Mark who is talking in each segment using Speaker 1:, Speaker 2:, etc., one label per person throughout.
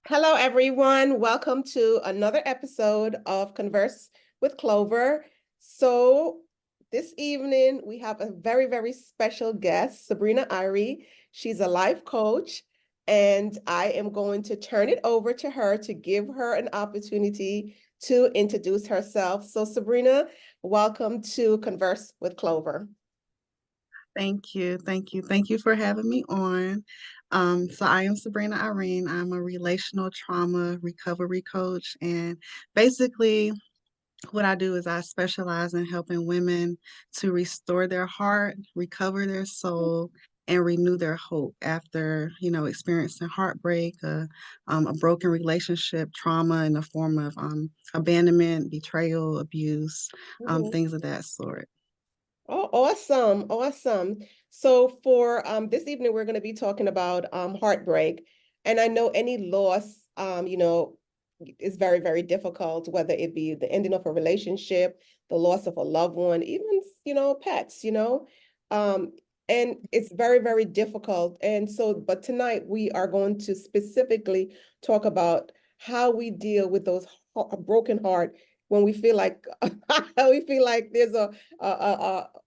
Speaker 1: Hello, everyone. Welcome to another episode of Converse with Clover. So, this evening we have a very special guest, Sabrina Irene. She's a life coach, and I am going to turn it over to her to give her an opportunity to introduce herself. So, Sabrina, welcome to Converse with Clover.
Speaker 2: Thank you. Thank you. Thank you for having me on. So I am Sabrina Irene. I'm a relational trauma recovery coach. And basically, what I do is I specialize in helping women to restore their heart, recover their soul, and renew their hope after, experiencing heartbreak, a broken relationship, trauma in the form of abandonment, betrayal, abuse,
Speaker 1: Mhm.
Speaker 2: things of that sort.
Speaker 1: Oh, awesome. Awesome. So for this evening, we're going to be talking about heartbreak. And I know any loss, is very difficult, whether it be the ending of a relationship, the loss of a loved one, even, pets, Um, and it's very difficult. And so, but tonight we are going to specifically talk about how we deal with those a broken heart when we feel like we feel like there's a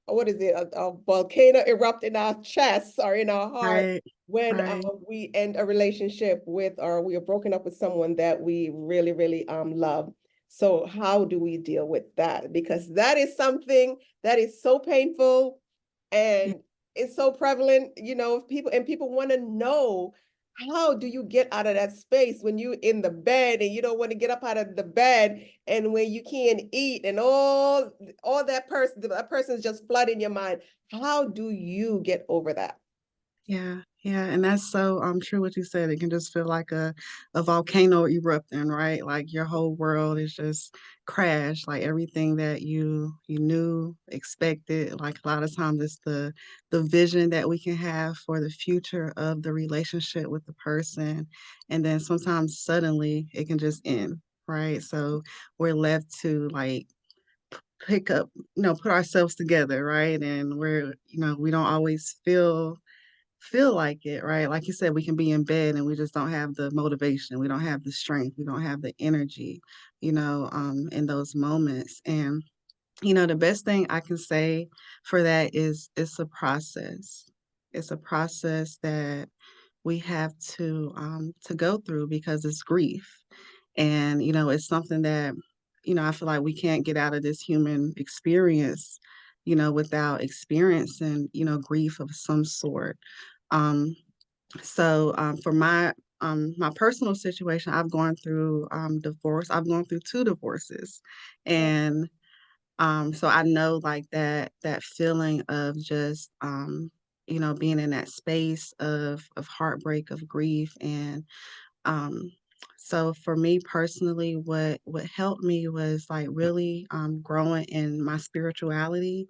Speaker 1: what is it, a volcano erupt in our chests or in our heart
Speaker 2: Right.
Speaker 1: when
Speaker 2: Right.
Speaker 1: we end a relationship with or we are broken up with someone that we really love. So how do we deal with that? Because that is something that is so painful and it's so prevalent, people want to know, how do you get out of that space when you in the bed and you don't want to get up out of the bed, and when you can't eat and all that person's just flooding your mind? How do you get over that?
Speaker 2: Yeah, yeah, and that's so true what you said. It can just feel like a volcano erupting, right? Like your whole world is just crashed, like everything that you knew, expected. Like a lot of times it's the vision that we can have for the future of the relationship with the person, and then sometimes suddenly it can just end, right? So we're left to like pick up, put ourselves together, right? And we don't always feel like it, right? Like you said, we can be in bed and we just don't have the motivation, we don't have the strength, we don't have the energy, in those moments. And the best thing I can say for that is it's a process. It's a process that we have to go through because it's grief. And it's something that I feel like we can't get out of this human experience without experiencing grief of some sort. um for my personal situation, I've gone through divorce. I've gone through two divorces. And so I know like that feeling of just being in that space of heartbreak, of grief. And um, so for me personally, what helped me was like really growing in my spirituality.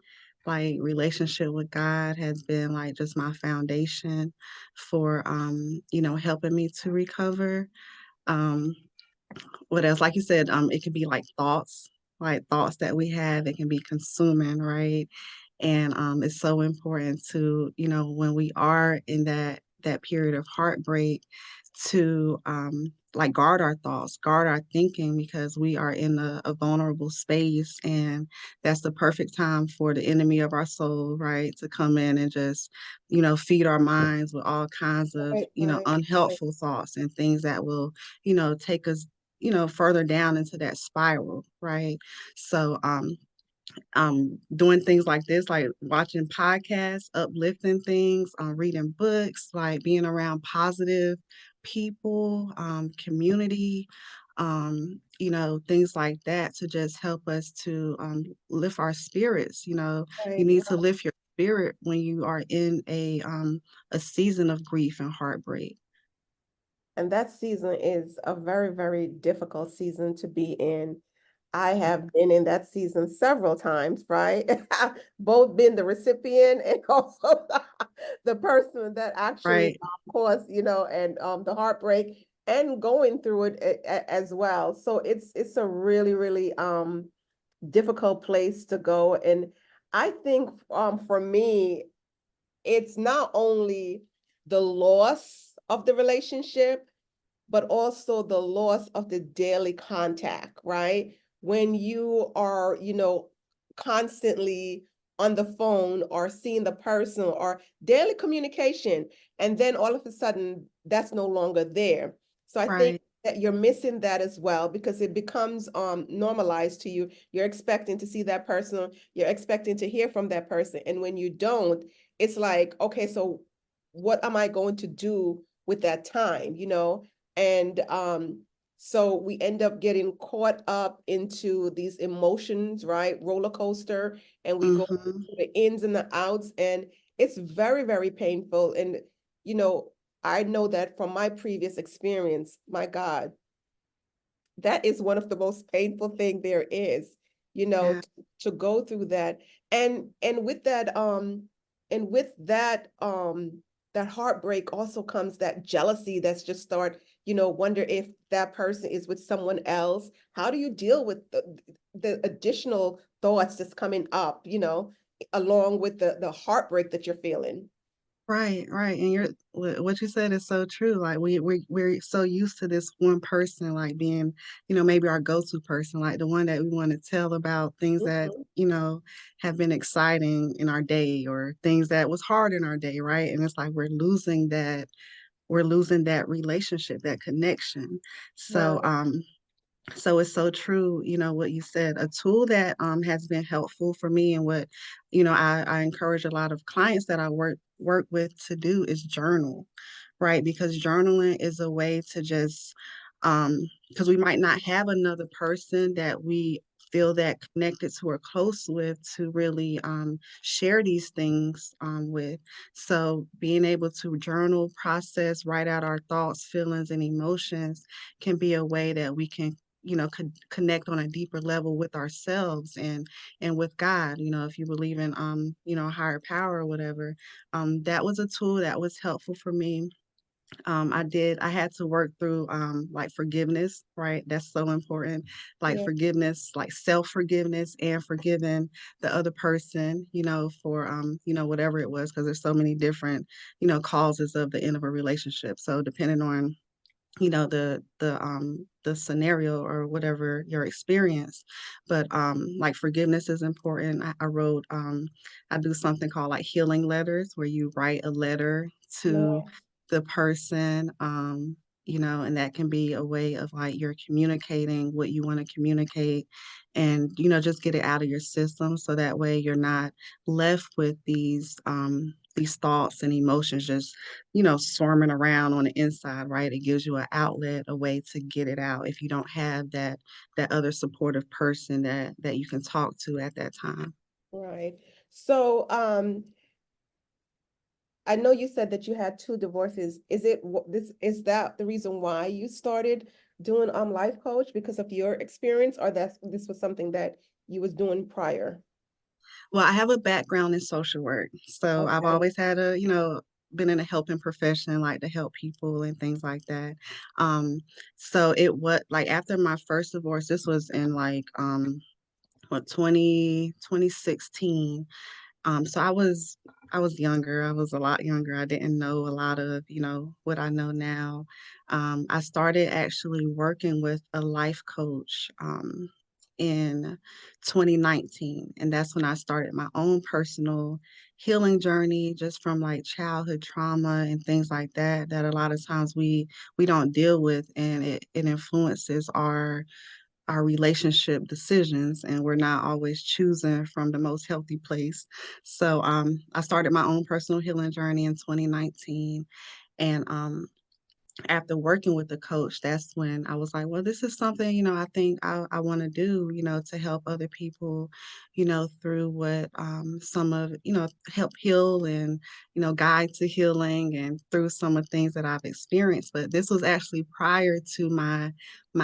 Speaker 2: Like relationship with God has been like just my foundation for helping me to recover. Um, what else? Like you said, it can be like thoughts that we have. It can be consuming, right? And it's so important to, when we are in that period of heartbreak, to like guard our thoughts, guard our thinking, because we are in a vulnerable space, and that's the perfect time for the enemy of our soul, right, to come in and just, feed our minds with all kinds of,
Speaker 1: Right.
Speaker 2: unhelpful thoughts and things that will, take us, further down into that spiral, right? So doing things like this, like watching podcasts, uplifting things, reading books, like being around positive people, community, things like that to just help us to lift our spirits. You
Speaker 1: Right.
Speaker 2: need to lift your spirit when you are in a season of grief and heartbreak.
Speaker 1: And that season is a very difficult season to be in. I have been in that season several times, right? Both been the recipient and also the person that actually
Speaker 2: Right.
Speaker 1: caused, and the heartbreak and going through it as well. So it's a really difficult place to go. And I think for me, it's not only the loss of the relationship, but also the loss of the daily contact, right? When you are, constantly on the phone or seeing the person or daily communication, and then all of a sudden that's no longer there. So I think
Speaker 2: Right.
Speaker 1: that you're missing that as well because it becomes normalized to you. You're expecting to see that person, you're expecting to hear from that person. And when you don't, it's like, okay, so what am I going to do with that time, And so we end up getting caught up into these emotions, right? Roller coaster, and we go
Speaker 2: Mm-hmm.
Speaker 1: through the ins and the outs, and it's very, very painful. And, you know, I know that from my previous experience, my God, that is one of the most painful thing there is,
Speaker 2: Yeah.
Speaker 1: to go through that. And with that, that heartbreak also comes that jealousy that's just start, wonder if that person is with someone else. How do you deal with the additional thoughts that's coming up, along with the heartbreak that you're feeling?
Speaker 2: Right, right, and what you said is so true. Like we're so used to this one person, like being, maybe our go-to person, like the one that we want to tell about things that,
Speaker 1: Mhm.
Speaker 2: have been exciting in our day or things that was hard in our day, right? And it's like we're losing that relationship, that connection. So,
Speaker 1: Right.
Speaker 2: so it's so true, what you said. A tool that has been helpful for me and what, I encourage a lot of clients that I work with to do is journal, right? Because journaling is a way to just because we might not have another person that we feel that connected to or close with to really share these things with. So being able to journal, process, write out our thoughts, feelings, and emotions can be a way that we can connect on a deeper level with ourselves and with God. If you believe in higher power or whatever, that was a tool that was helpful for me. I had to work through like forgiveness, right? That's so important. Like
Speaker 1: Yeah.
Speaker 2: forgiveness, like self-forgiveness and forgiving the other person, for whatever it was, because there's so many different, causes of the end of a relationship. So depending on the scenario or whatever your experience, but like forgiveness is important. I do something called like healing letters where you write a letter to
Speaker 1: Nice.
Speaker 2: the person, and that can be a way of like you're communicating what you want to communicate and just get it out of your system so that way you're not left with these thoughts and emotions just swarming around on the inside, right? It gives you an outlet, a way to get it out if you don't have that other supportive person that you can talk to at that time.
Speaker 1: Right. So, I know you said that you had two divorces. Is that the reason why you started doing life coach because of your experience, or that this was something that you was doing prior?
Speaker 2: Well, I have a background in social work, so I've
Speaker 1: Okay.
Speaker 2: always had been in a helping profession, like to help people and things like that. So it was like after my first divorce, this was in like what 2016. So I was younger. I was a lot younger. I didn't know a lot of, what I know now. I started actually working with a life coach in 2019, and that's when I started my own personal healing journey, just from like childhood trauma and things like that. That a lot of times we don't deal with, and it influences our relationship decisions, and we're not always choosing from the most healthy place. So I started my own personal healing journey in 2019, and after working with the coach, that's when I was like, well, this is something, I think I want to do, to help other people, through what some of, help heal and, guide to healing and through some of the things that I've experienced. But this was actually prior to my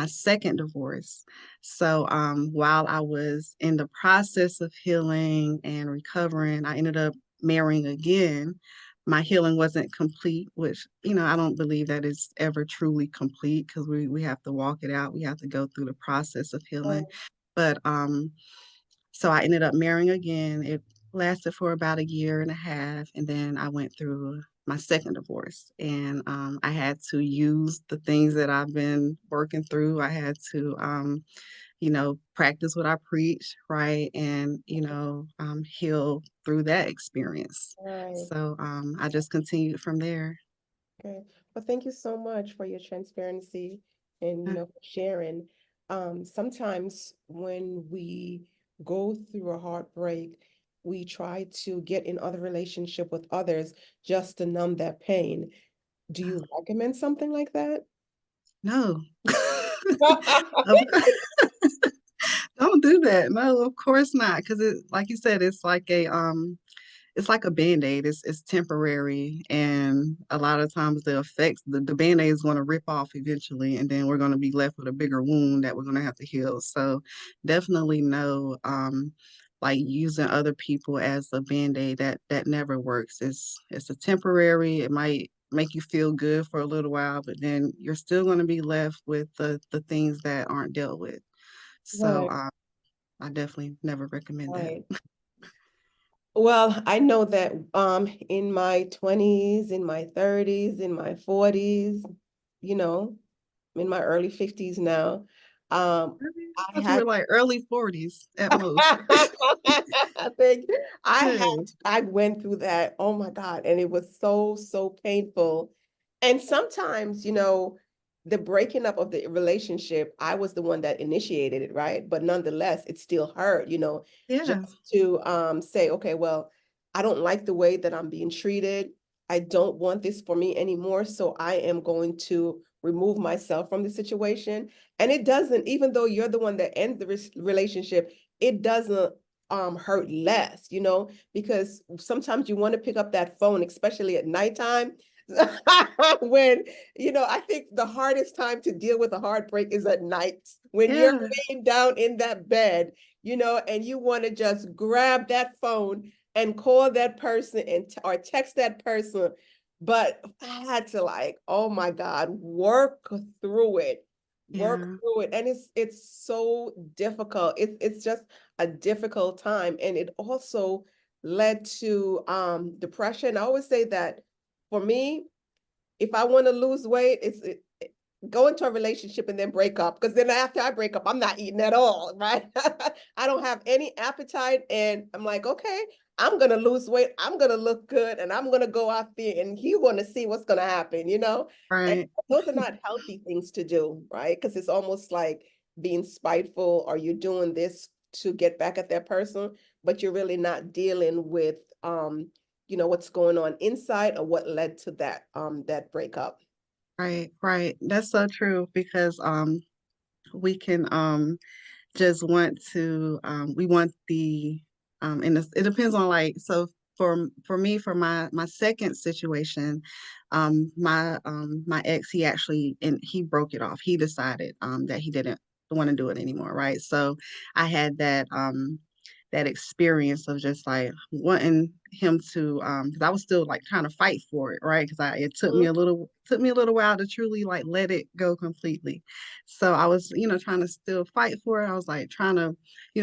Speaker 2: second divorce. So while I was in the process of healing and recovering, I ended up marrying again. My healing wasn't complete, which, I don't believe that is ever truly complete because we have to walk it out. We have to go through the process of healing.
Speaker 1: Oh,
Speaker 2: But so I ended up marrying again. It lasted for about a year and a half, and then I went through my second divorce, and I had to use the things that I've been working through. I had to practice what I preach, right? And, heal through that experience.
Speaker 1: Right.
Speaker 2: So I just continued from there.
Speaker 1: Okay. Well, thank you so much for your transparency and,
Speaker 2: Uh,
Speaker 1: for sharing. Sometimes when we go through a heartbreak, we try to get in other relationship with others just to numb that pain. Do you recommend something like that?
Speaker 2: No. Of Don't do that. No, of course not. Because like you said, it's like a Band-Aid. It's temporary, and a lot of times the effects, the Band-Aid is going to rip off eventually, and then we're going to be left with a bigger wound that we're going to have to heal. So definitely no, like using other people as a Band-Aid, that never works. It's a temporary. It might make you feel good for a little while, but then you're still going to be left with the things that aren't dealt with. So
Speaker 1: Right,
Speaker 2: I definitely never recommend that.
Speaker 1: right. Well, I know that in my 20s, in my 30s, in my 40s, you know, in my early 50s now, um,
Speaker 2: Really? I
Speaker 1: I
Speaker 2: thought you were
Speaker 1: had
Speaker 2: like early 40s at most.
Speaker 1: I think
Speaker 2: Hey,
Speaker 1: I went through that. Oh my God. And it was so, so painful. And sometimes, the breaking up of the relationship, I was the one that initiated it, right? But nonetheless, it still hurt,
Speaker 2: yeah,
Speaker 1: just to say, okay, well, I don't like the way that I'm being treated. I don't want this for me anymore. So I am going to remove myself from the situation. And it doesn't, even though you're the one that ends the relationship, it doesn't hurt less, because sometimes you want to pick up that phone, especially at nighttime. When, I think the hardest time to deal with a heartbreak is at night when you're
Speaker 2: yeah,
Speaker 1: laying down in that bed, and you want to just grab that phone and call that person and or text that person. But I had to, like, oh my God, work through it, work
Speaker 2: yeah,
Speaker 1: through it. And it's so difficult. It's just a difficult time. And it also led to depression. I always say that for me, if I want to lose weight, go into a relationship and then break up. Because then after I break up, I'm not eating at all, right? I don't have any appetite. And I'm like, okay, I'm gonna lose weight, I'm gonna look good, and I'm gonna go out there and you want to see what's gonna happen. And
Speaker 2: right,
Speaker 1: those are not healthy things to do, right? Because it's almost like being spiteful, or you're doing this to get back at that person, but you're really not dealing with what's going on inside or what led to that breakup.
Speaker 2: right, right. That's so true because we can just want to we want the and it depends on like so for me for my second situation my ex he actually and he broke it off. He decided that he didn't want to do it anymore, right? So I had that experience of just like wanting him to because I was still like trying to fight for it, right? Because I it
Speaker 1: Mhm.
Speaker 2: took me a little while to truly like let it go completely. So I was, trying to still fight for it. I was like trying to,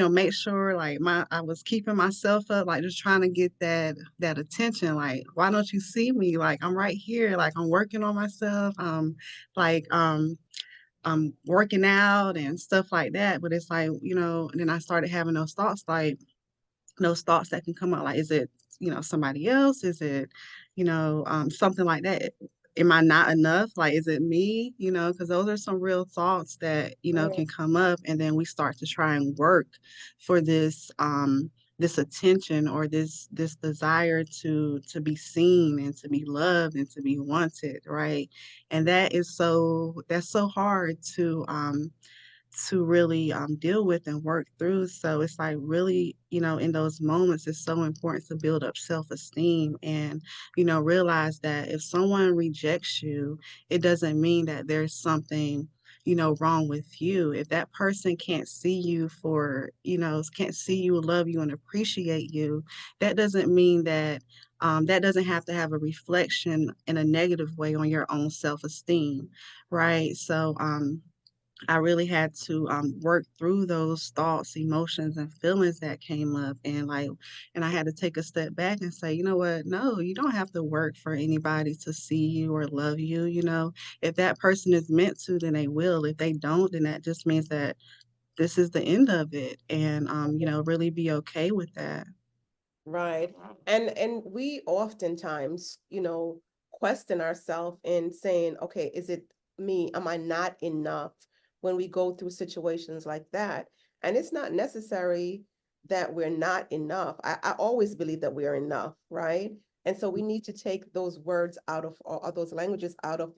Speaker 2: make sure like I was keeping myself up, like just trying to get that attention. Like, why don't you see me? Like I'm right here. Like I'm working on myself. Like I'm working out and stuff like that. But it's like, and then I started having those thoughts that can come up like is it somebody else, is it something like that, am I not enough, like is it me, because those are some real thoughts that
Speaker 1: Right,
Speaker 2: can come up, and then we start to try and work for this attention or this desire to be seen and to be loved and to be wanted, right? And that's so hard to really deal with and work through. So it's like really, in those moments, it's so important to build up self-esteem and, realize that if someone rejects you, it doesn't mean that there's something, wrong with you. If that person can't see you can't see you, love you, and appreciate you, that doesn't mean that doesn't have to have a reflection in a negative way on your own self-esteem, right? So, I really had to work through those thoughts, emotions, and feelings that came up, and and I had to take a step back and say, you know what? No, you don't have to work for anybody to see you or love you. You know, if that person is meant to, then they will. If they don't, then that just means that this is the end of it, and really be okay with that.
Speaker 1: Right. And we oftentimes, question ourselves in saying, okay, is it me? Am I not enough when we go through situations like that? And it's not necessary that we're not enough. I always believe that we are enough, right? And so we need to take those words out of, or those languages out of,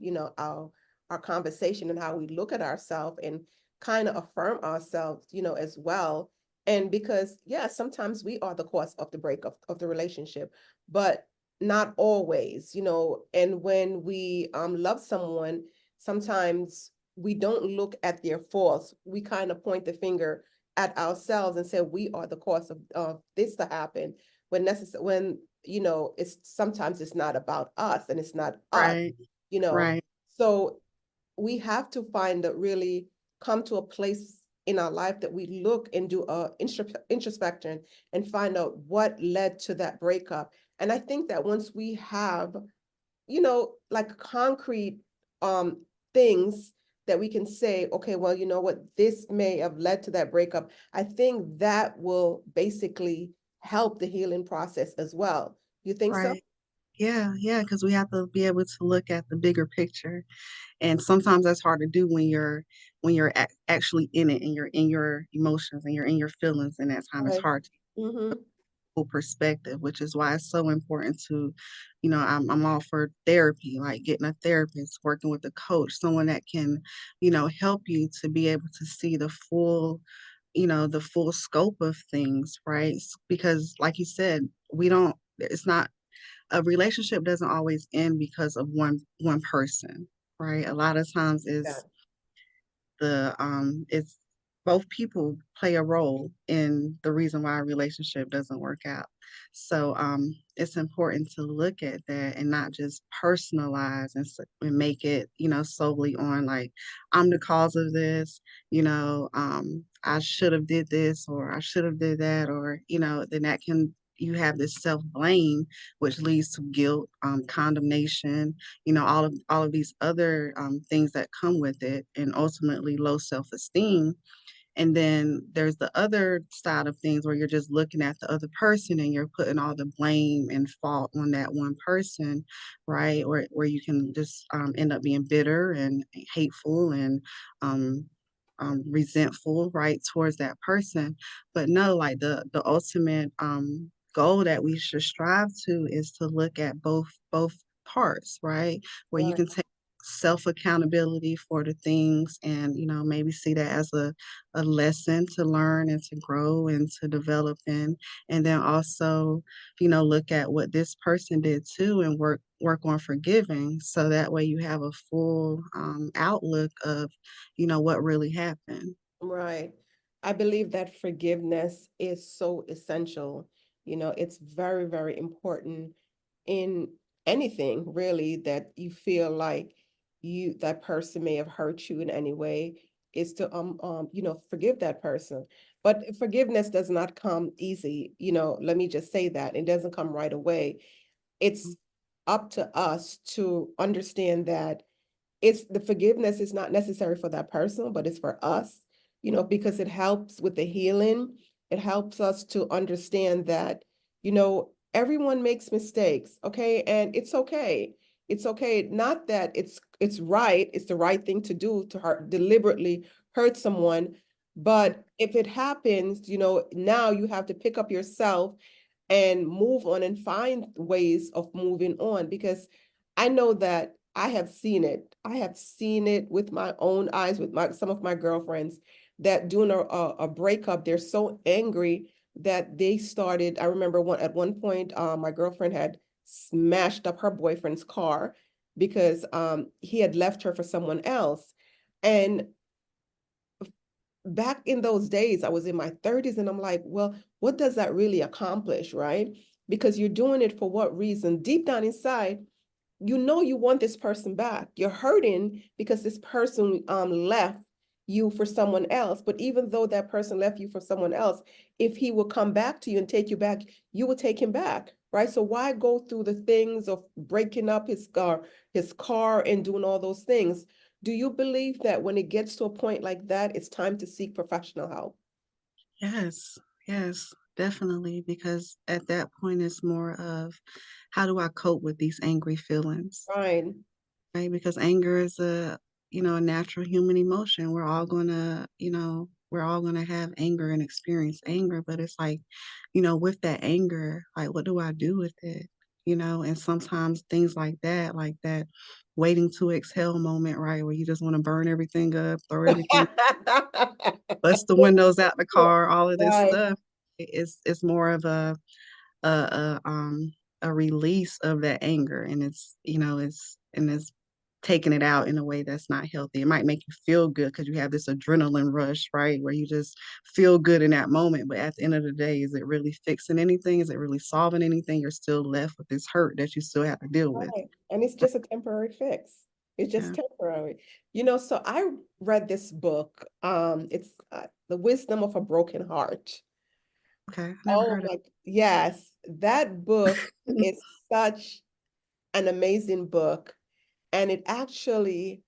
Speaker 1: our conversation and how we look at ourselves and kind of affirm ourselves, as well. And because, yeah, sometimes we are the cause of the breakup of the relationship, but not always, and when we love someone, sometimes we don't look at their faults. We kind of point the finger at ourselves and say we are the cause of this to happen, when it's sometimes it's not about us and it's not us,
Speaker 2: Right,
Speaker 1: you know.
Speaker 2: right,
Speaker 1: So we have to find that, really come to a place in our life that we look and do a introspection and find out what led to that breakup. And I think that once we have, like concrete um things that we can say, okay, well, you know what, this may have led to that breakup, I think that will basically help the healing process as well. You think so?
Speaker 2: right. Yeah, yeah, because we have to be able to look at the bigger picture. And sometimes that's hard to do when you're actually in it and you're in your emotions and you're in your feelings, and that time it's
Speaker 1: Right.
Speaker 2: hard to
Speaker 1: Mm-hmm.
Speaker 2: full perspective, which is why it's so important to, I'm all for therapy, like getting a therapist, working with a coach, someone that can, help you to be able to see the full scope of things, right? Because like you said, we don't it's not a relationship doesn't always end because of one person, right? A lot of times
Speaker 1: Yeah.
Speaker 2: it's both people play a role in the reason why a relationship doesn't work out. So it's important to look at that and not just personalize and make it, solely on like I'm the cause of this, I should have did this or I should have did that, or then that can you have this self blame, which leads to guilt, condemnation, all of these other things that come with it, and ultimately low self-esteem. And then there's the other side of things where you're just looking at the other person and you're putting all the blame and fault on that one person, right? Or where you can just end up being bitter and hateful and resentful, right, towards that person. But no, like the ultimate goal that we should strive to is to look at both parts, right? Where you
Speaker 1: Right.
Speaker 2: can take self accountability for the things and maybe see that as a lesson to learn and to grow and to develop in, and then also look at what this person did too and work on forgiving, so that way you have a full outlook of what really happened.
Speaker 1: Right. I believe that forgiveness is so essential. It's very, very important in anything really that you feel like that person may have hurt you in any way, is to forgive that person. But forgiveness does not come easy. Let me just say that. It doesn't come right away. It's up to us to understand that it's the forgiveness is not necessary for that person, but it's for us, because it helps with the healing. It helps us to understand that, everyone makes mistakes, okay? And it's okay. It's okay. Not that it's right, it's the right thing to do to hurt, deliberately hurt someone. But if it happens, now you have to pick up yourself and move on and find ways of moving on, because I know that I have seen it. I have seen it with my own eyes with some of my girlfriends that during a breakup, they're so angry that they started. I remember at one point, my girlfriend had smashed up her boyfriend's car because he had left her for someone else. And back in those days, I was in my 30s and I'm like, well, what does that really accomplish, right? Because you're doing it for what reason? Deep down inside, you want this person back. You're hurting because this person left you for someone else. But even though that person left you for someone else, if he will come back to you and take you back, you will take him back, right? So why go through the things of breaking up his car and doing all those things? Do you believe that when it gets to a point like that, it's time to seek professional help?
Speaker 2: Yes, yes, definitely. Because at that point, it's more of how do I cope with these angry feelings,
Speaker 1: Right.
Speaker 2: right? Because anger is a natural human emotion. We're all gonna have anger and experience anger, but it's like, with that anger, like, what do I do with it? And sometimes things like that waiting to exhale moment, right? Where you just want to burn everything up, throw everything, bust the windows out the car, all of this
Speaker 1: Right.
Speaker 2: stuff. It's more of a a um a release of that anger, and it's taking it out in a way that's not healthy. It might make you feel good because you have this adrenaline rush, right? Where you just feel good in that moment. But at the end of the day, is it really fixing anything? Is it really solving anything? You're still left with this hurt that you still have to deal with.
Speaker 1: Right. And it's just a temporary fix. It's just
Speaker 2: Yeah.
Speaker 1: temporary. So I read this book. It's The Wisdom of a Broken Heart.
Speaker 2: Okay. I never
Speaker 1: Oh
Speaker 2: heard of
Speaker 1: my, yes, that book
Speaker 2: it.
Speaker 1: is such an amazing book. And it actually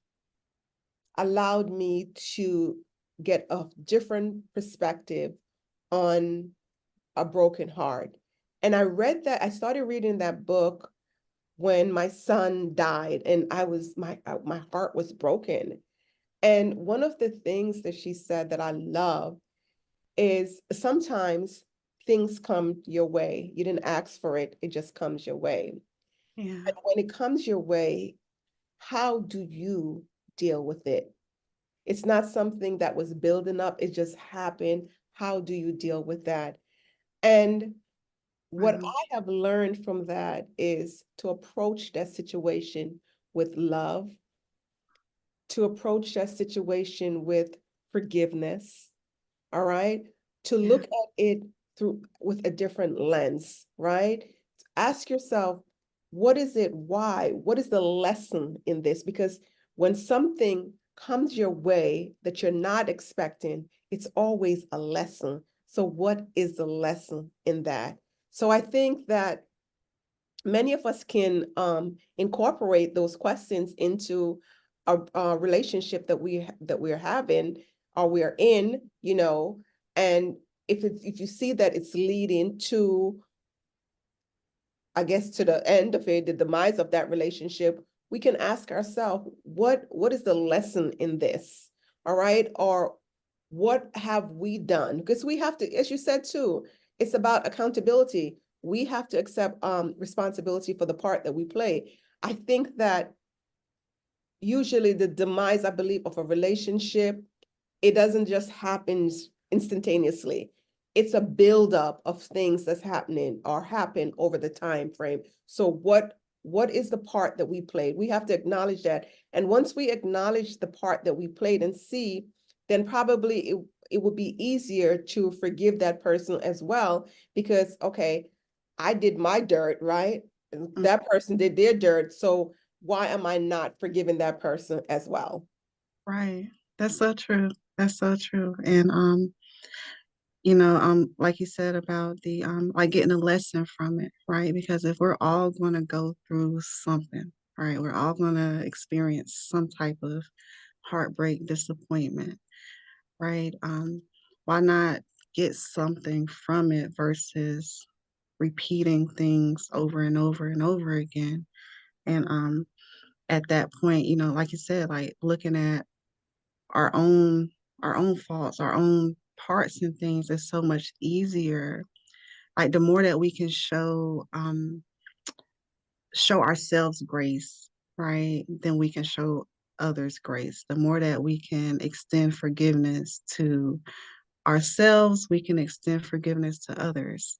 Speaker 1: allowed me to get a different perspective on a broken heart. And I started reading that book when my son died, and my heart was broken. And one of the things that she said that I love is sometimes things come your way. You didn't ask for it, it just comes your way.
Speaker 2: Yeah.
Speaker 1: And when it comes your way, how do you deal with it? It's not something that was building up, it just happened. How do you deal with that? And what
Speaker 2: Wow.
Speaker 1: I have learned from that is to approach that situation with love, to approach that situation with forgiveness, all right? To
Speaker 2: Yeah.
Speaker 1: look at it through with a different lens, right? Ask yourself, what is it? Why? What is the lesson in this? Because when something comes your way that you're not expecting, it's always a lesson. So what is the lesson in that? So I think that many of us can incorporate those questions into a relationship that we're having or we're in, and if you see that it's leading to, I guess, to the end of it, the demise of that relationship, we can ask ourselves, what is the lesson in this? All right, or what have we done? Because we have to, as you said too, it's about accountability. We have to accept responsibility for the part that we play. I think that usually the demise, I believe, of a relationship, it doesn't just happen instantaneously. It's a buildup of things that's happening or happen over the time frame. So what is the part that we played? We have to acknowledge that. And once we acknowledge the part that we played and see, then probably it would be easier to forgive that person as well, because okay, I did my dirt, right?
Speaker 2: Mm.
Speaker 1: That person did their dirt. So why am I not forgiving that person as well?
Speaker 2: Right. That's so true. That's so true. And like you said about the like getting a lesson from it, right? Because if we're all gonna go through something, right, we're all gonna experience some type of heartbreak, disappointment, right? Why not get something from it versus repeating things over and over and over again? And at that point, like you said, like looking at our own our own faults, our own parts and things is so much easier. Like the more that we can show ourselves grace, right? Then we can show others grace. The more that we can extend forgiveness to ourselves, we can extend forgiveness to others.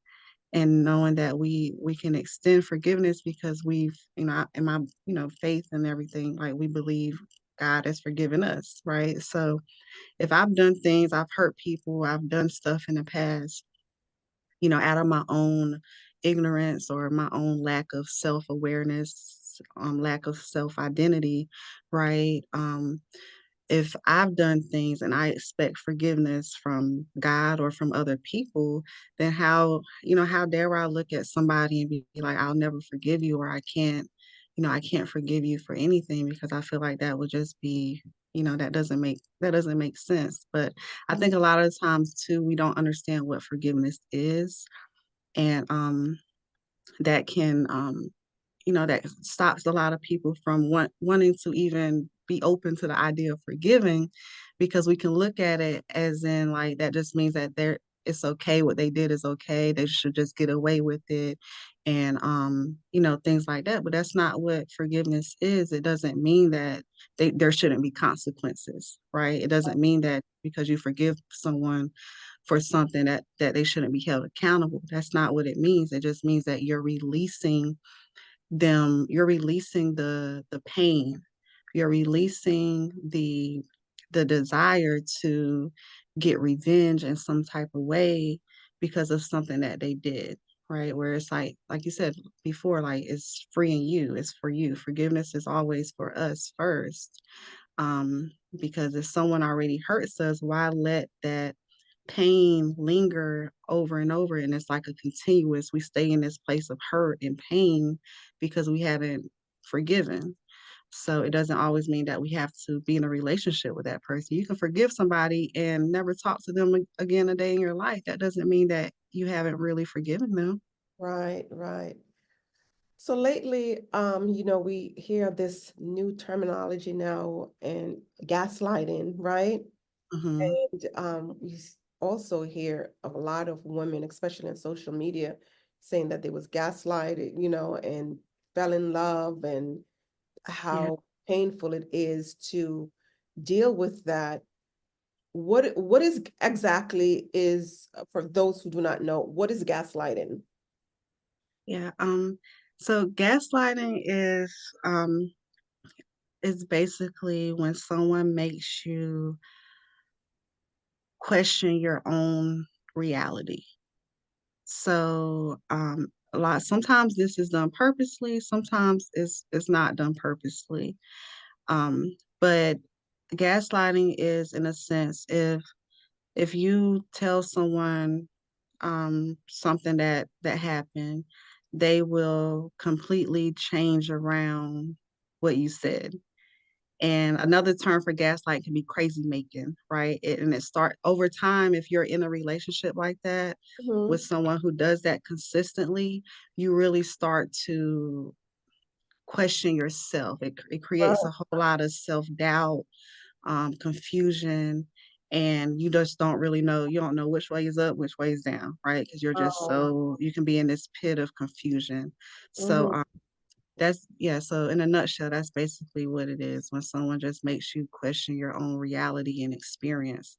Speaker 2: And knowing that we can extend forgiveness because we've, in my, faith and everything, like we believe God has forgiven us, right? So if I've done things, I've hurt people, I've done stuff in the past, out of my own ignorance or my own lack of self-awareness, lack of self-identity, right? if I've done things and I expect forgiveness from God or from other people, then how dare I look at somebody and be like, I'll never forgive you, or I can't forgive you for anything, because I feel like that would just be, that doesn't make sense. But I
Speaker 1: Mhm.
Speaker 2: think a lot of times too, we don't understand what forgiveness is. And that can that stops a lot of people from wanting to even be open to the idea of forgiving, because we can look at it as in like that just means that it's okay, what they did is okay, they should just get away with it, and things like that. But that's not what forgiveness is. It doesn't mean that there shouldn't be consequences, right? It doesn't mean that because you forgive someone for something that they shouldn't be held accountable. That's not what it means. It just means that you're releasing the pain, you're releasing the desire to get revenge in some type of way because of something that they did, right? Where it's like you said before, like it's freeing you, it's for you. Forgiveness is always for us first. Because if someone already hurts us, why let that pain linger over and over? And it's like a continuous, we stay in this place of hurt and pain because we haven't forgiven. So it doesn't always mean that we have to be in a relationship with that person. You can forgive somebody and never talk to them again a day in your life. That doesn't mean that you haven't really forgiven them.
Speaker 1: Right, right. So lately, we hear this new terminology now and gaslighting, right?
Speaker 2: Hmm.
Speaker 1: And also hear of a lot of women, especially in social media, saying that they was gaslighted, and fell in love, and
Speaker 2: Yeah.
Speaker 1: how painful it is to deal with that. What is exactly is for those who do not know, what is gaslighting?
Speaker 2: Yeah. So gaslighting is basically when someone makes you question your own reality. So sometimes this is done purposely, sometimes it's not done purposely. But gaslighting is, in a sense, if you tell someone something that happened, they will completely change around what you said. And another term for gaslight can be crazy making, right? And it start over time. If you're in a relationship like that with
Speaker 1: Hmm.
Speaker 2: someone who does that consistently, you really start to question yourself. It creates
Speaker 1: Right.
Speaker 2: a whole lot of self-doubt, confusion, and you just don't really know. You don't know which way is up, which way is down, right? Because
Speaker 1: Oh.
Speaker 2: you can be in this pit of confusion. So
Speaker 1: Hmm.
Speaker 2: yeah, so in a nutshell, that's basically what it is when someone just makes you question your own reality and experience.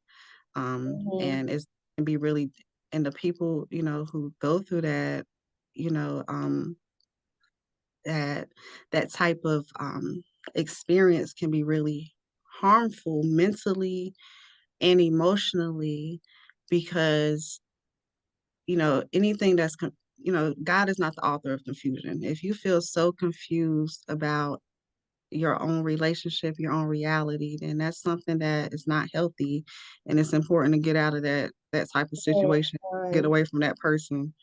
Speaker 1: Hmm.
Speaker 2: And it can be really, and the people, who go through that, you know, that that type of experience can be really harmful mentally and emotionally, because anything God is not the author of confusion. If you feel so confused about your own relationship, your own reality, then that's something that is not healthy, and it's important to get out of that type of
Speaker 1: Right,
Speaker 2: situation, get
Speaker 1: right,
Speaker 2: away from that person.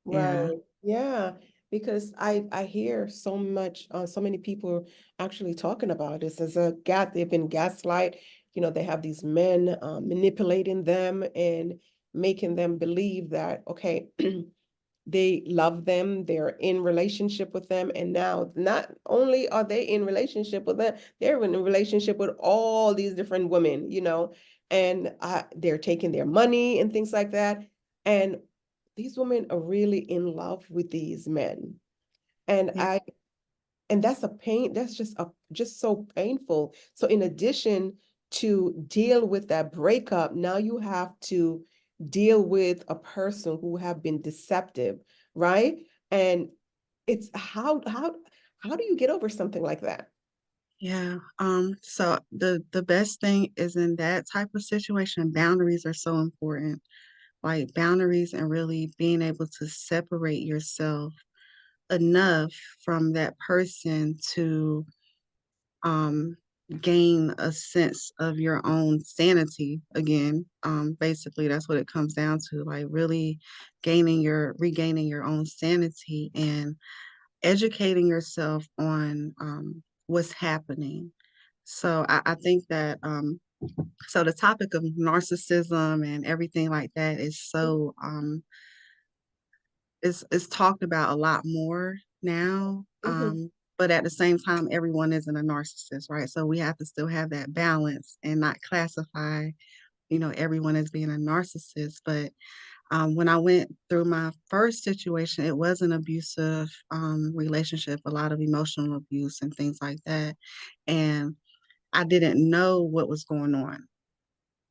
Speaker 2: Yeah.
Speaker 1: right. Yeah, because I hear so much, so many people actually talking about this as a they've been gaslight. They have these men manipulating them and making them believe that, okay, they love them, they're in relationship with them, and now not only are they in relationship with them, they're in a relationship with all these different women, and they're taking their money and things like that. And these women are really in love with these men. And
Speaker 2: Yeah.
Speaker 1: I and that's a pain, that's just so painful. So in addition to deal with that breakup, now you have to deal with a person who have been deceptive, right? And it's how do you get over something like that?
Speaker 2: Yeah. So the best thing is, in that type of situation, boundaries are so important. Like boundaries, and really being able to separate yourself enough from that person to um gain a sense of your own sanity again. Basically, that's what it comes down to, like really regaining your own sanity and educating yourself on what's happening. So I think that so the topic of narcissism and everything like that is so is talked about a lot more now.
Speaker 1: Mhm.
Speaker 2: But at the same time, everyone isn't a narcissist, right? So we have to still have that balance and not classify, everyone as being a narcissist. But when I went through my first situation, it was an abusive relationship, a lot of emotional abuse and things like that. And I didn't know what was going on.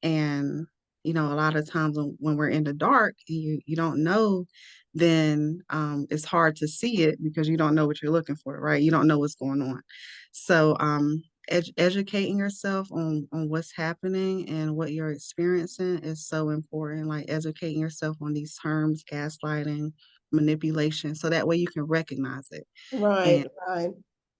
Speaker 2: And, a lot of times when we're in the dark and you don't know, then it's hard to see it because you don't know what you're looking for, right? You don't know what's going on. So educating yourself on what's happening and what you're experiencing is so important. Like educating yourself on these terms, gaslighting, manipulation, so that way you can recognize it.
Speaker 1: Right,
Speaker 2: And
Speaker 1: right,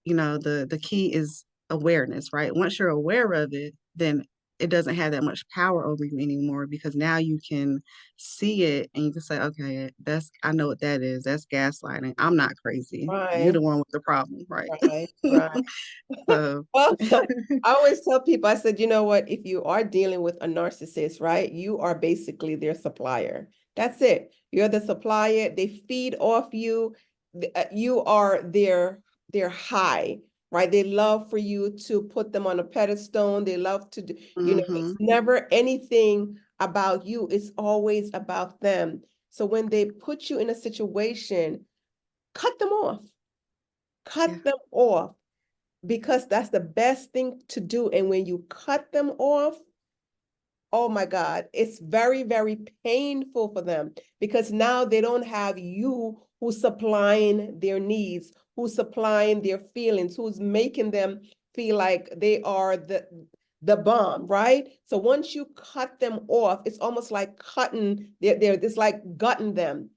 Speaker 2: the key is awareness, right? Once you're aware of it, then it doesn't have that much power over you anymore because now you can see it and you can say, okay, I know what that is. That's gaslighting. I'm not crazy. You're
Speaker 1: right,
Speaker 2: the one with the problem, right?
Speaker 1: right, right.
Speaker 2: So,
Speaker 1: Well, I always tell people, I said, you know what, if you are dealing with a narcissist, right, you are basically their supplier. That's it. You're the supplier. They feed off you. You are their high, right? They love for you to put them on a pedestal. They love to do, it's
Speaker 2: hmm
Speaker 1: never anything about you. It's always about them. So when they put you in a situation, cut them off.
Speaker 2: yeah,
Speaker 1: Cut them off because that's the best thing to do. And when you cut them off, oh my God, it's very, very painful for them because now they don't have you who's supplying their needs, who's supplying their feelings, who's making them feel like they are the bomb, right? So once you cut them off, it's almost like cutting it's like gutting them,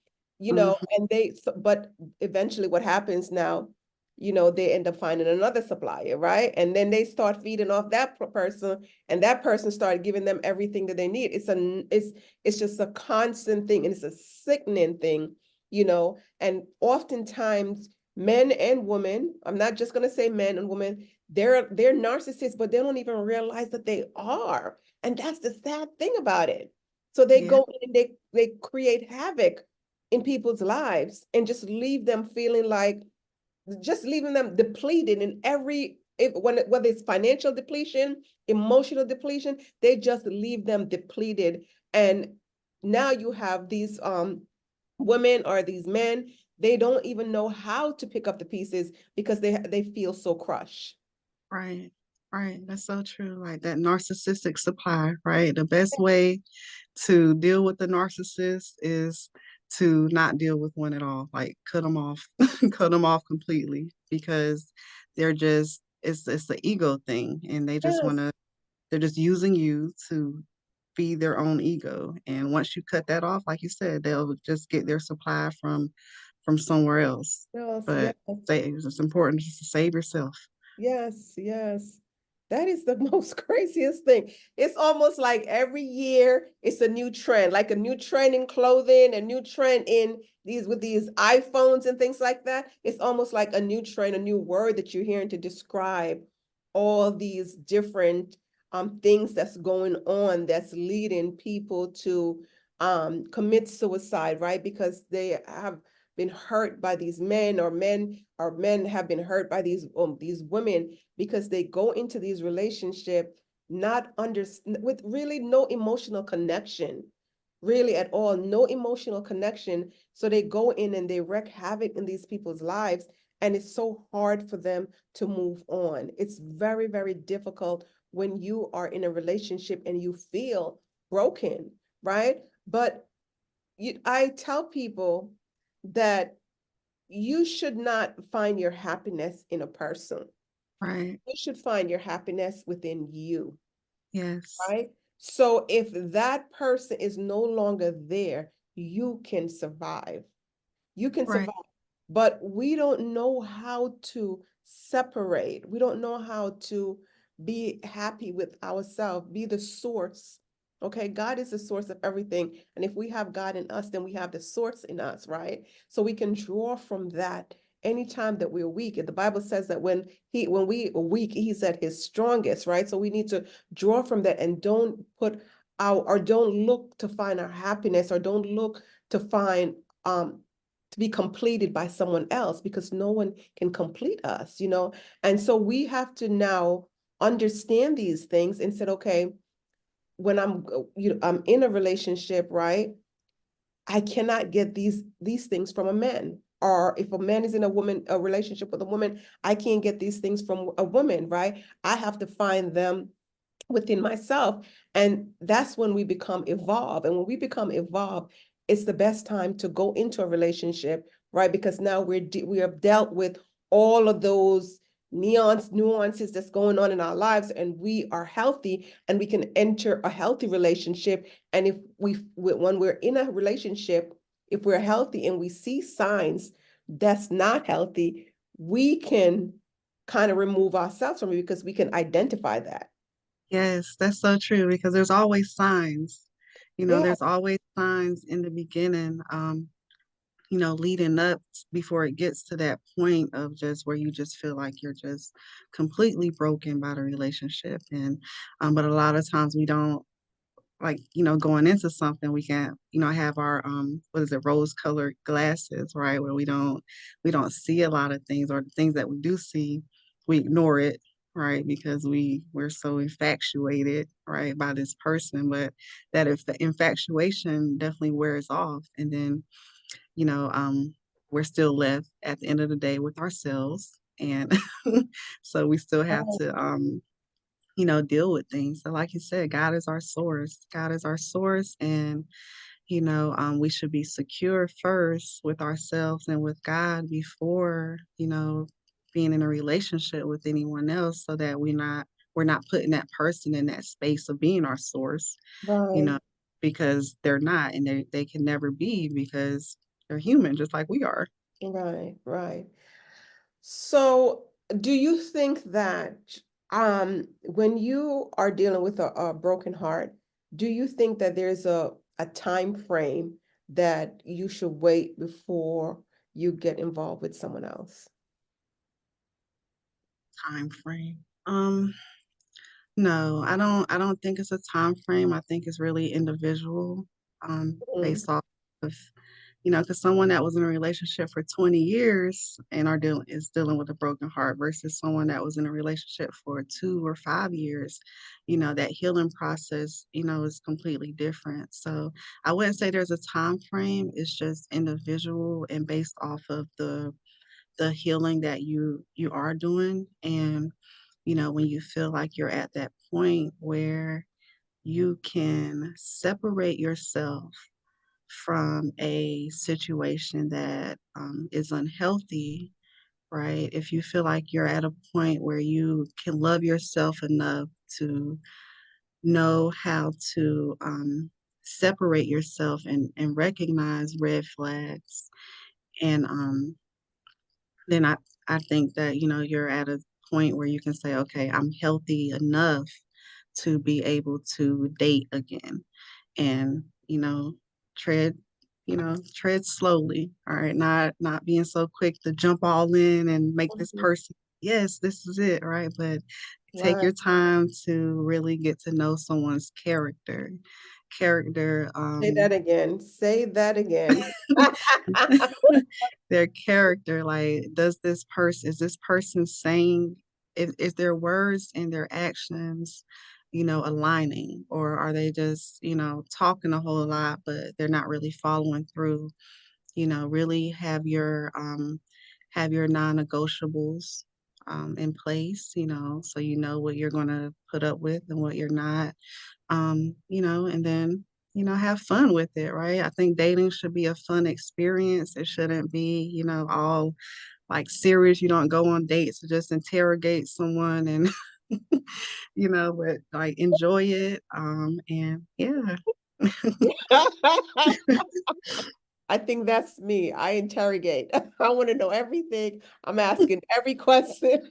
Speaker 2: hmm
Speaker 1: and but eventually what happens now, they end up finding another supplier, right? And then they start feeding off that person, and that person started giving them everything that they need. It's just a constant thing, and it's a sickening thing, and oftentimes men and women, I'm not just going to say men and women, they're narcissists, but they don't even realize that they are, and that's the sad thing about it. So they
Speaker 2: yeah,
Speaker 1: go in and they create havoc in people's lives and just leave them feeling like, just leaving them depleted in whether it's financial depletion, emotional depletion, they just leave them depleted. And now you have these women or these men, they don't even know how to pick up the pieces because they feel so crushed.
Speaker 2: right, right. That's so true. Like that narcissistic supply, right? The best way to deal with the narcissist is to not deal with one at all. Like cut them off, cut them off completely because it's the ego thing and
Speaker 1: Yes,
Speaker 2: they're just using you to feed their own ego. And once you cut that off, like you said, they'll just get their supply from somewhere else.
Speaker 1: yes,
Speaker 2: But
Speaker 1: yes.
Speaker 2: it's important just to save yourself.
Speaker 1: Yes, yes. That is the most craziest thing. It's almost like every year it's a new trend, like a new trend in clothing, a new trend in these iPhones and things like that. It's almost like a new trend, a new word that you're hearing to describe all these different things that's going on that's leading people to commit suicide, right? Because they have been hurt by these men, or men have been hurt by these women because they go into these relationships not under with really no emotional connection, really at all, no emotional connection. So they go in and they wreak havoc in these people's lives, and it's so hard for them to move on. It's very, very difficult when you are in a relationship and you feel broken, right? But I tell people that you should not find your happiness in a person.
Speaker 2: Right.
Speaker 1: You should find your happiness within you,
Speaker 2: Yes.
Speaker 1: right? So if that person is no longer there, you can survive. You can
Speaker 2: Right.
Speaker 1: survive. But we don't know how to separate. We don't know how to be happy with ourselves, be the source. Okay, God is the source of everything. And if we have God in us, then we have the source in us, right? So we can draw from that anytime that we're weak. And the Bible says that when we are weak, he's at his strongest, right? So we need to draw from that and don't put our or don't look to find our happiness or don't look to find to be completed by someone else because no one can complete us, you know? And so we have to now understand these things and said, okay, when I'm in a relationship, right? I cannot get these things from a man. Or if a man is in a relationship with a woman, I can't get these things from a woman, right? I have to find them within myself. And that's when we become evolved. And when we become evolved, it's the best time to go into a relationship, right? Because now we have dealt with all of those nuances that's going on in our lives, and we are healthy, and we can enter a healthy relationship. And if when we're in a relationship, if we're healthy and we see signs that's not healthy, we can kind of remove ourselves from it because we can identify that.
Speaker 2: Yes, that's so true because there's always signs.
Speaker 1: Yeah,
Speaker 2: There's always signs in the beginning, leading up before it gets to that point of just where you just feel like you're just completely broken by the relationship. And but a lot of times we don't like, going into something, we can, have our what is it, rose-colored glasses, right? Where we don't see a lot of things, or the things that we do see, we ignore it, right? Because we're so infatuated, right, by this person. But that if the infatuation definitely wears off, and then, you know, um, we're still left at the end of the day with ourselves. And so we still have
Speaker 1: right,
Speaker 2: to deal with things. So like you said, God is our source. God is our source. And, we should be secure first with ourselves and with God before, being in a relationship with anyone else, so that we're not putting that person in that space of being our source, you
Speaker 1: right,
Speaker 2: know, because they're not, and they can never be, because they're human just like we are.
Speaker 1: right, right. So, do you think that when you are dealing with a broken heart, do you think that there's a time frame that you should wait before you get involved with someone else?
Speaker 2: Time frame. No, I don't think it's a time frame. I think it's really individual,
Speaker 1: Mm,
Speaker 2: based off of, because someone that was in a relationship for 20 years and is dealing with a broken heart versus someone that was in a relationship for 2 or 5 years, that healing process, is completely different. So I wouldn't say there's a time frame. It's just individual and based off of the healing that you are doing. And when you feel like you're at that point where you can separate yourself from a situation that is unhealthy, right? If you feel like you're at a point where you can love yourself enough to know how to separate yourself and recognize red flags, and then I think that, you're at a point where you can say, okay, I'm healthy enough to be able to date again, and, tread, tread slowly. All right. Not being so quick to jump all in and make this
Speaker 1: mhm.
Speaker 2: person, yes, this is it. Right. But take
Speaker 1: Right.
Speaker 2: your time to really get to know someone's character,
Speaker 1: Say that again. Say that again.
Speaker 2: their character. Like, is this person saying, is their words and their actions, aligning, or are they just, talking a whole lot, but they're not really following through? Really have your non-negotiables in place, so you know what you're going to put up with and what you're not, and then, have fun with it, right? I think dating should be a fun experience. It shouldn't be, all like serious. You don't go on dates to just interrogate someone and, but like enjoy it. And yeah.
Speaker 1: I think that's me. I interrogate. I want to know everything. I'm asking every question.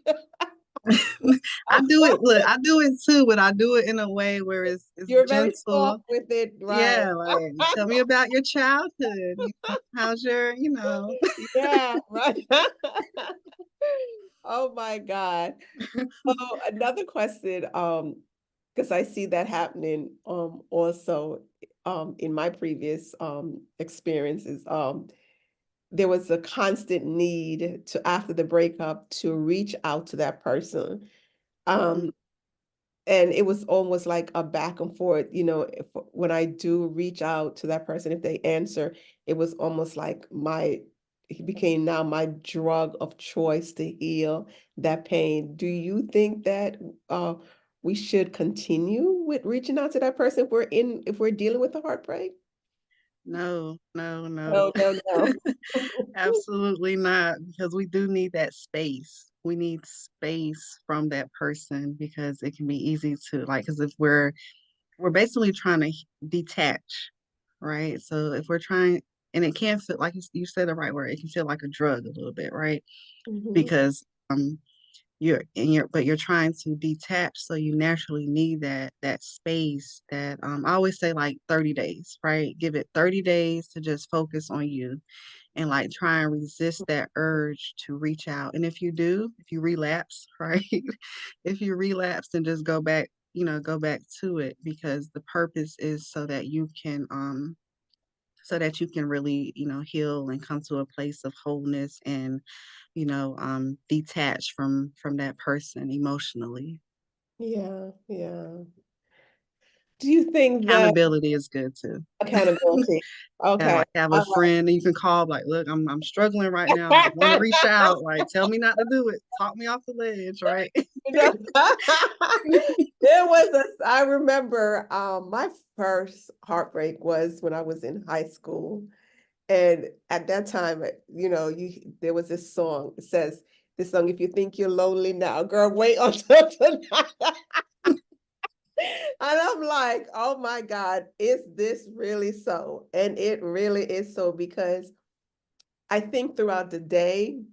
Speaker 2: I do it, look, I do it too, but I do it in a way where it's
Speaker 1: You're very soft
Speaker 2: gentle.
Speaker 1: with it, right?
Speaker 2: Yeah, like tell me about your childhood. How's your.
Speaker 1: Yeah, right. Oh my God. So another question, because I see that happening also in my previous experiences. There was a constant need to after the breakup to reach out to that person.
Speaker 2: Mm,
Speaker 1: Um, and it was almost like a back and forth, if when I do reach out to that person, if they answer, it was almost like it became now my drug of choice to heal that pain. Do you think that uh we should continue with reaching out to that person if we're dealing with a heartbreak?
Speaker 2: no, no, no.
Speaker 1: No, no, no.
Speaker 2: Absolutely not, because we do need that space. We need space from that person because it can be easy to like, because if we're basically trying to detach, right? So if we're trying, and it can feel like you said the right word, it can feel like a drug a little bit, right?
Speaker 1: Mhm.
Speaker 2: Because but you're trying to detach, so you naturally need that space. That I always say like 30 days, right? Give it 30 days to just focus on you and like try and resist that urge to reach out. And if you relapse, right? If you relapse, then just go back to it, because the purpose is so that you can really, heal and come to a place of wholeness and, detach from that person emotionally.
Speaker 1: Yeah, yeah. Do you think that
Speaker 2: Accountability is good too.
Speaker 1: accountability?
Speaker 2: Yeah,
Speaker 1: Okay.
Speaker 2: like have a
Speaker 1: All
Speaker 2: friend and you can call like, look, I'm struggling right now. I want to
Speaker 1: right.
Speaker 2: reach out. Like, tell me not to do it. Talk me off the ledge, right?
Speaker 1: You know, I remember my first heartbreak was when I was in high school. And at that time, there was this song. It says this song, if you think you're lonely now, girl, wait until tonight. And I'm like, oh my God, is this really so? And it really is so because I think throughout the day,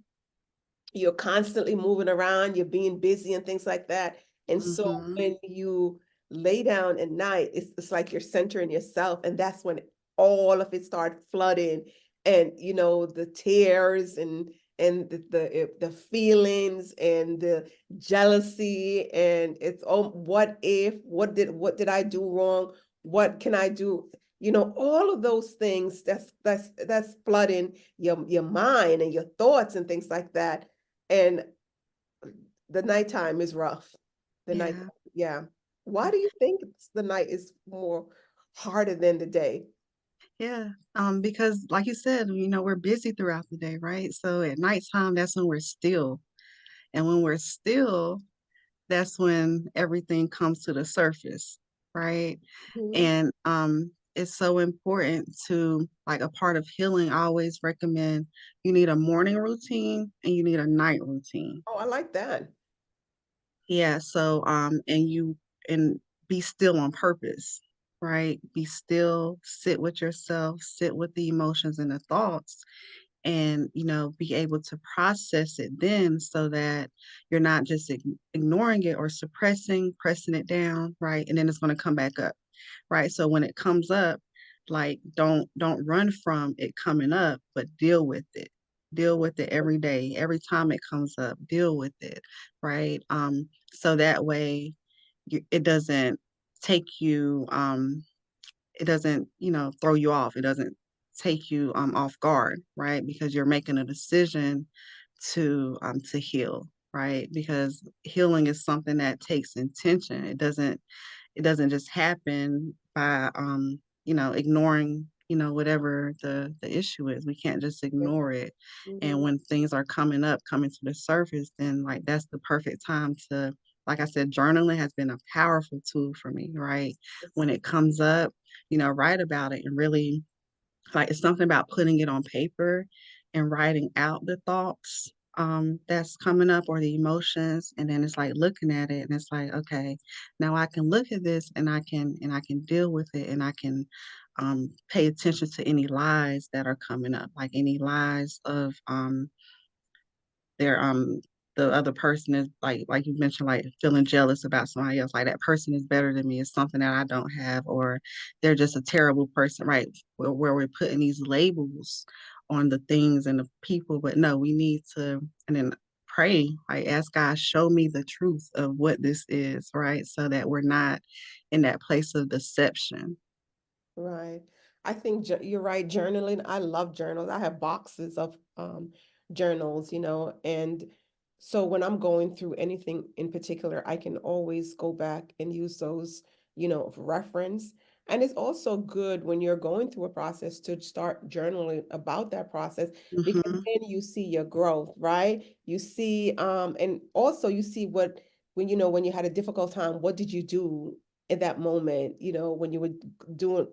Speaker 1: you're constantly moving around, you're being busy and things like that. And so
Speaker 2: Hmm.
Speaker 1: when you lay down at night, it's like you're centering yourself, and that's when all of it started flooding, and the tears and the feelings and the jealousy, and it's, oh, what did I do wrong? What can I do? All of those things that's flooding your mind and your thoughts and things like that. And the nighttime is rough. The night,
Speaker 2: Yeah.
Speaker 1: yeah. Why do you think the night is more harder than the day?
Speaker 2: Yeah. Because like you said, we're busy throughout the day, right? So at nighttime, that's when we're still. And when we're still, that's when everything comes to the surface, right?
Speaker 1: Mhm.
Speaker 2: And it's so important to, like, a part of healing. I always recommend you need a morning routine and you need a night routine.
Speaker 1: Oh, I like that.
Speaker 2: Yeah, so and be still on purpose, right? Be still, sit with yourself, sit with the emotions and the thoughts, and be able to process it then, so that you're not just ignoring it or pressing it down, right? And then it's going to come back up, right? So when it comes up, like, don't run from it coming up, but deal with it. Deal with it every day. Every time it comes up, deal with it, right? So that way it doesn't take you it doesn't, throw you off. It doesn't take you off guard, right? Because you're making a decision to heal, right? Because healing is something that takes intention. It doesn't just happen by ignoring whatever the issue is. We can't just ignore it. And
Speaker 1: Mhm.
Speaker 2: when things are coming to the surface, then like that's the perfect time to, like I said, journaling has been a powerful tool for me, right? When it comes up, write about it and really, like, it's something about putting it on paper and writing out the thoughts that's coming up, or the emotions, and then it's like looking at it and it's like, okay, now I can look at this and I can deal with it, and I can pay attention to any lies that are coming up, like any lies of their the other person is like you mentioned, like feeling jealous about somebody else, like that person is better than me, it's something that I don't have, or they're just a terrible person, right? Where we're putting these labels on the things and the people, but no, we need to and then pray, like ask God, show me the truth of what this is, right? So that we're not in that place of deception.
Speaker 1: Right. I think you're right. Journaling, I love journals. I have boxes of journals, and so when I'm going through anything in particular, I can always go back and use those, for reference. And it's also good when you're going through a process to start journaling about that process because
Speaker 2: Hmm.
Speaker 1: then you see your growth, right? You see, and also you see when you had a difficult time, what did you do in that moment, when you were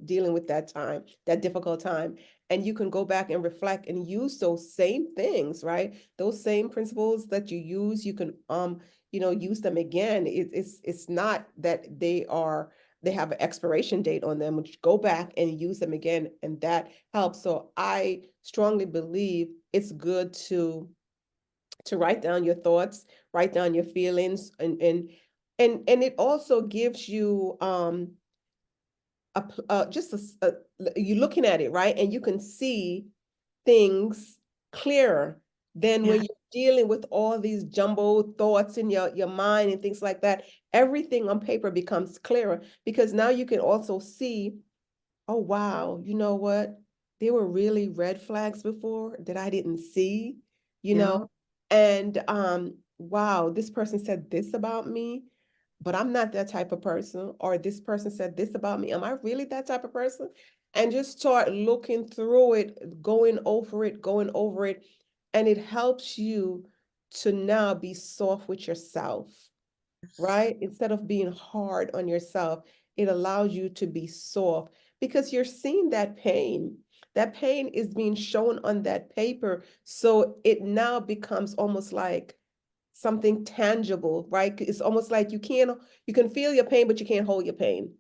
Speaker 1: dealing with that difficult time, and you can go back and reflect and use those same things, right? Those same principles that you use, you can use them again. It's not that they have an expiration date on them, which go back and use them again, and that helps. So I strongly believe it's good to write down your thoughts, write down your feelings, and it also gives you just you're looking at it, right? And you can see things clearer than when
Speaker 2: Yeah,
Speaker 1: you're dealing with all these jumbo thoughts in your mind and things like that. Everything on paper becomes clearer because now you can also see, oh, wow, you know what? There were really red flags before that I didn't see, you know,
Speaker 2: yeah,
Speaker 1: and wow, this person said this about me, but I'm not that type of person, or this person said this about me. Am I really that type of person? And just start looking through it, going over it, and it helps you to now be soft with yourself,
Speaker 2: yes,
Speaker 1: right? Instead of being hard on yourself, it allows you to be soft because you're seeing that pain. That pain is being shown on that paper. So it now becomes almost like something tangible, right? It's almost like you can feel your pain, but you can't hold your pain.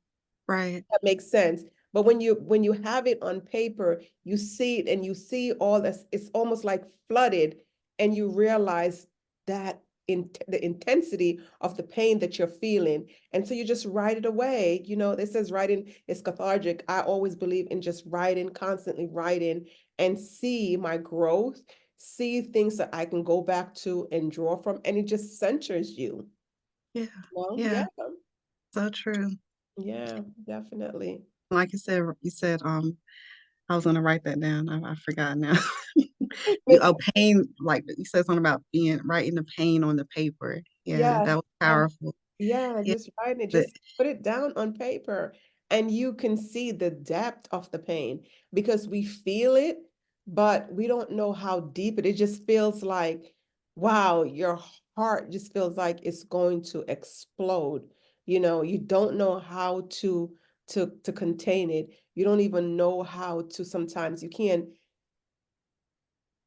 Speaker 2: right,
Speaker 1: That makes sense. But when you have it on paper, you see it and you see all this, it's almost like flooded, and you realize that in the intensity of the pain that you're feeling. And so you just write it away. It says writing is cathartic. I always believe in just writing, constantly writing, and see my growth, see things that I can go back to and draw from, and it just centers you.
Speaker 2: yeah,
Speaker 1: Well, yeah,
Speaker 2: yeah, so true.
Speaker 1: yeah, definitely.
Speaker 2: Like you said, I was gonna write that down. I forgot now. You pain, like you said something about being writing the pain on the paper. Yeah,
Speaker 1: Yes,
Speaker 2: that was
Speaker 1: yes.
Speaker 2: powerful.
Speaker 1: Yeah,
Speaker 2: Yeah,
Speaker 1: just write it,
Speaker 2: but
Speaker 1: just put it down on paper, and you can see the depth of the pain because we feel it, but we don't know how deep it just feels like, wow, your heart just feels like it's going to explode. You don't know how to contain it. You don't even know how to, sometimes you can't.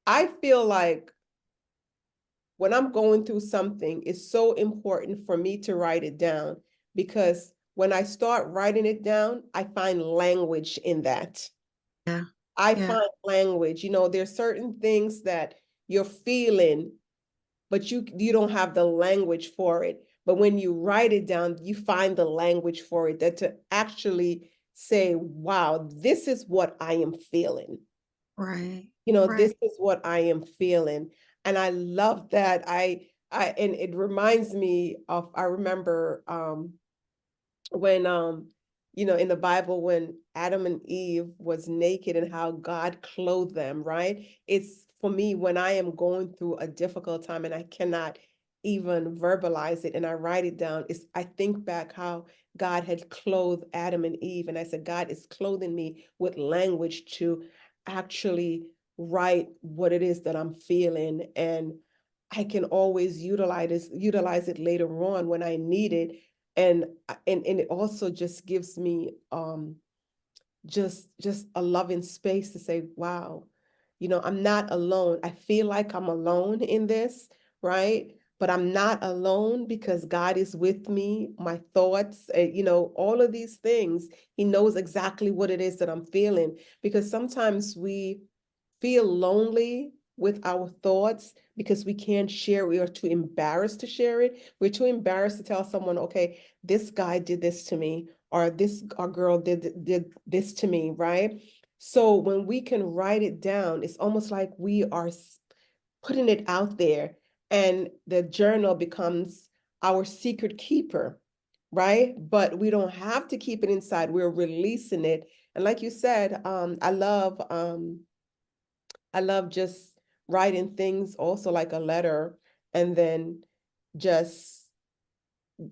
Speaker 1: I feel like when I'm going through something, it's so important for me to write it down because when I start writing it down, I find language in that.
Speaker 2: yeah,
Speaker 1: I
Speaker 2: yeah,
Speaker 1: find language. There's certain things that you're feeling, but you don't have the language for it. But when you write it down, you find the language for it that to actually say, wow, this is what I am feeling.
Speaker 2: right,
Speaker 1: This
Speaker 2: right.
Speaker 1: is what I am feeling. And I love that. And it reminds me of, I remember when in the Bible when Adam and Eve was naked and how God clothed them, right? It's for me when I am going through a difficult time and I cannot even verbalize it and I write it down, it's I think back how God had clothed Adam and Eve, and I said, God is clothing me with language to actually write what it is that I'm feeling, and I can always utilize it later on when I need it. And it also just gives me just a loving space to say, wow, I'm not alone. I feel like I'm alone in this, right? But I'm not alone because God is with me, my thoughts, all of these things. He knows exactly what it is that I'm feeling, because sometimes we feel lonely with our thoughts because we can't share. We are too embarrassed to share it. We're too embarrassed to tell someone, okay, this guy did this to me, or this our girl did this to me, right? So when we can write it down, it's almost like we are putting it out there, and the journal becomes our secret keeper, right? But we don't have to keep it inside. We're releasing it. And like you said, I love just writing things also like a letter, and then just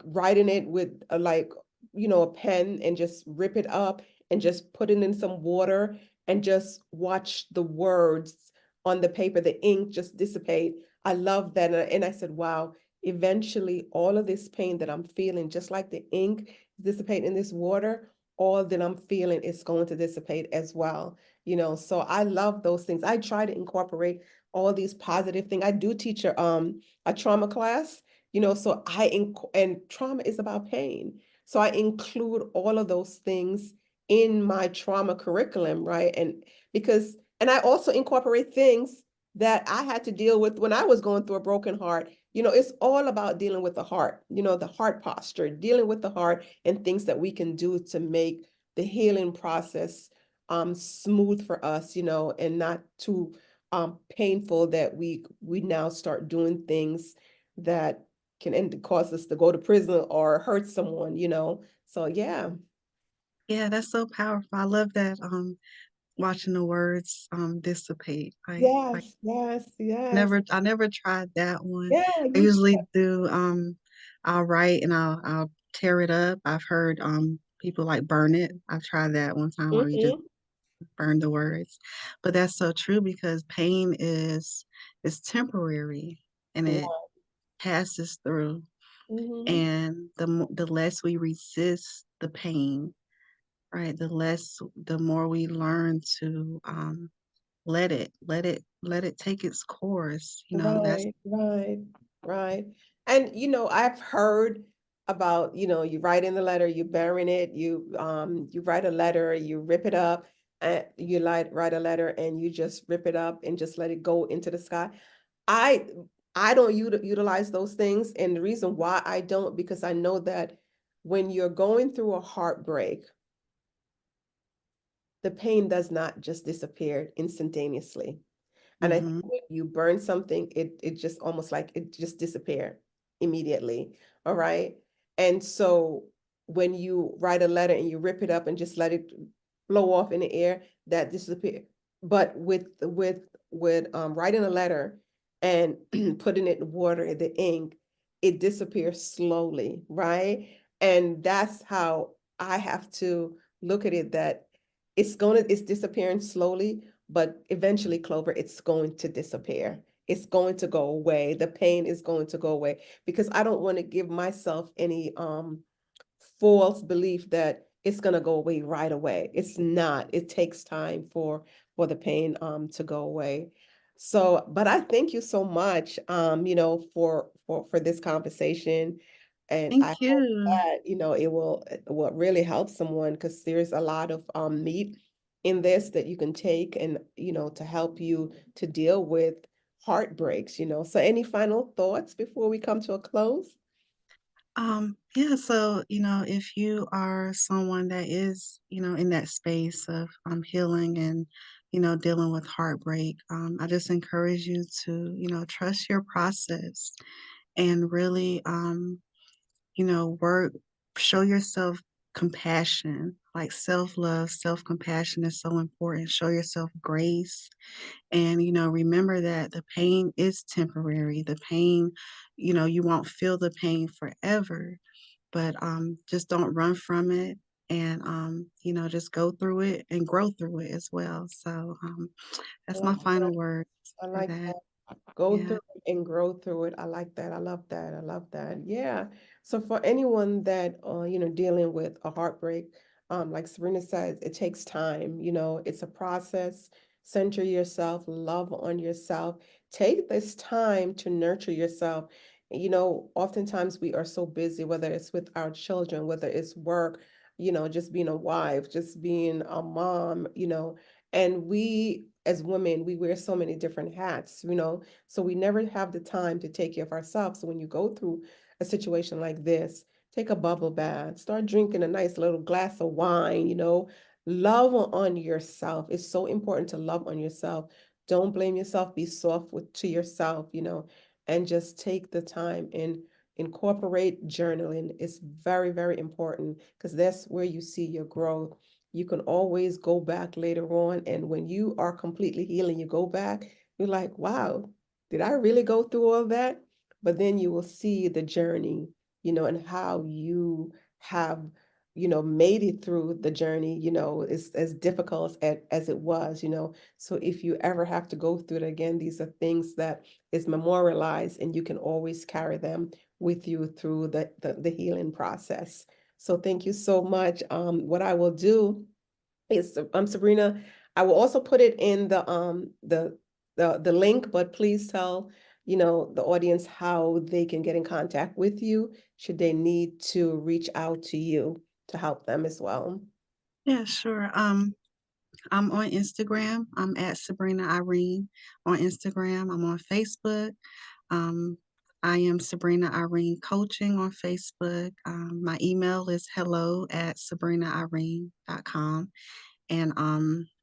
Speaker 1: writing it with a, like, a pen, and just rip it up and just put it in some water and just watch the words on the paper, the ink just dissipate. I love that. And I said, wow, eventually all of this pain that I'm feeling, just like the ink dissipate in this water, all that I'm feeling is going to dissipate as well. So I love those things. I try to incorporate all these positive things. I do teach a trauma class, so and trauma is about pain. So I include all of those things in my trauma curriculum, right? And I also incorporate things that I had to deal with when I was going through a broken heart. It's all about dealing with the heart, the heart posture, dealing with the heart, and things that we can do to make the healing process smooth for us, and not too painful, that we now start doing things that can end cause us to go to prison or hurt someone. So yeah.
Speaker 2: Yeah, that's so powerful. I love that, watching the words, dissipate. Like
Speaker 1: Yes, yes, yes.
Speaker 2: I never tried that one.
Speaker 1: Yeah,
Speaker 2: I
Speaker 1: you
Speaker 2: usually
Speaker 1: should.
Speaker 2: do, I'll write and I'll tear it up. I've heard, people, like, burn it. I've tried that one time where you just
Speaker 1: Hmm.
Speaker 2: burn the words. But that's so true because pain is temporary and it
Speaker 1: Right.
Speaker 2: passes through.
Speaker 1: Hmm.
Speaker 2: And the less we resist the pain, right, the more we learn to, let it take its course, that's
Speaker 1: Right, right, right. And I've heard about, you write in the letter, you burying it, you write a letter, you rip it up, and you write a letter and you just rip it up and just let it go into the sky. I I don't utilize those things, and the reason why I don't, because I know that when you're going through a heartbreak, the pain does not just disappear instantaneously. And I think
Speaker 2: mhm.
Speaker 1: when you burn something, it just almost like it just disappear immediately. All right. And so when you write a letter and you rip it up and just let it blow off in the air, that disappear. But with writing a letter and putting it in water, the ink, it disappears slowly, right? And that's how I have to look at it, that it's disappearing slowly, but eventually, Clover, it's going to disappear. It's going to go away. The pain is going to go away, because I don't want to give myself any false belief that it's going to go away right away. It's not. It takes time for the pain to go away. So, but I thank you so much, for this conversation, and I
Speaker 2: Thank
Speaker 1: hope
Speaker 2: you.
Speaker 1: that it will really help someone, because there's a lot of meat in this that you can take, and to help you to deal with heartbreaks. So any final thoughts before we come to a close?
Speaker 2: Yeah, so, if you are someone that is, in that space of, healing and, dealing with heartbreak, I just encourage you to, trust your process and really, work, show yourself compassion, like self-love, self-compassion is so important. Show yourself grace and, remember that the pain is temporary. The pain, you won't feel the pain forever, but just don't run from it and just go through it and grow through it as well. So
Speaker 1: I
Speaker 2: that's my
Speaker 1: like
Speaker 2: final word
Speaker 1: I
Speaker 2: for
Speaker 1: like
Speaker 2: that.
Speaker 1: that. Go
Speaker 2: Yeah.
Speaker 1: through it and grow through it. I like that. I love that. I love that. Yeah. So for anyone that dealing with a heartbreak, like Sabrina says, it takes time. It's a process. Center yourself, love on yourself. Take this time to nurture yourself. Oftentimes we are so busy, whether it's with our children, whether it's work, just being a wife, just being a mom, and we as women, we wear so many different hats, so we never have the time to take care of ourselves. So when you go through a situation like this, take a bubble bath, start drinking a nice little glass of wine, love on yourself. It's so important to love on yourself. Don't blame yourself, be soft to yourself, and just take the time and incorporate journaling. It's very, very important because that's where you see your growth. You can always go back later on, and when you are completely healing, you go back, you're like, wow, did I really go through all that? But then you will see the journey, and how you have, made it through the journey, is as difficult as it was, So if you ever have to go through it again, these are things that is memorialized, and you can always carry them with you through the healing process. So thank you so much. What I will do is, Sabrina, I will also put it in the link, but please tell, the audience how they can get in contact with you should they need to reach out to you to help them as well.
Speaker 2: Yeah, sure. I'm on Instagram. I'm at Sabrina Irene on Instagram. I'm on Facebook. Um, I am Sabrina Irene Coaching on Facebook. My email is hello@sabrinairene.com. And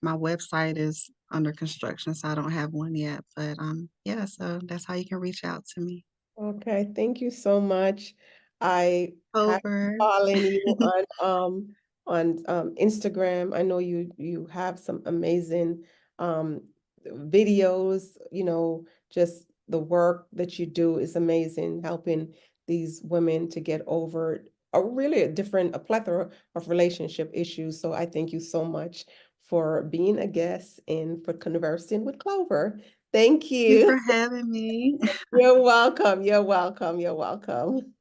Speaker 2: my website is under construction, so I don't have one yet. But yeah, so that's how you can reach out to me.
Speaker 1: Okay, thank you so much. I have been
Speaker 2: Over.
Speaker 1: following you on Instagram. I know you have some amazing um videos, just the work that you do is amazing, helping these women to get over a plethora of relationship issues. So I thank you so much for being a guest and for conversing with Clover. Thank
Speaker 2: Thank you
Speaker 1: you.
Speaker 2: for having me.
Speaker 1: You're welcome. You're welcome. You're welcome.